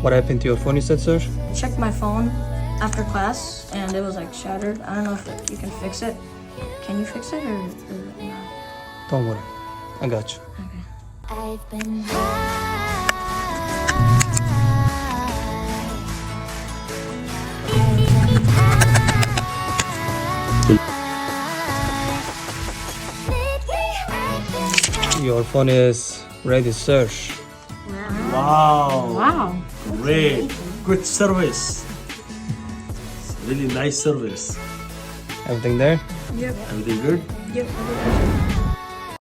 What happened to your phone, you said, sir? Checked my phone after class and it was like shattered. I don't know if you can fix it. Can you fix it or no? Don't worry. I got you. Okay. I've been Your phone is ready, sir. Wow. Wow. Great. Good service. Really nice service. Everything there? Yep. Everything good? Yep.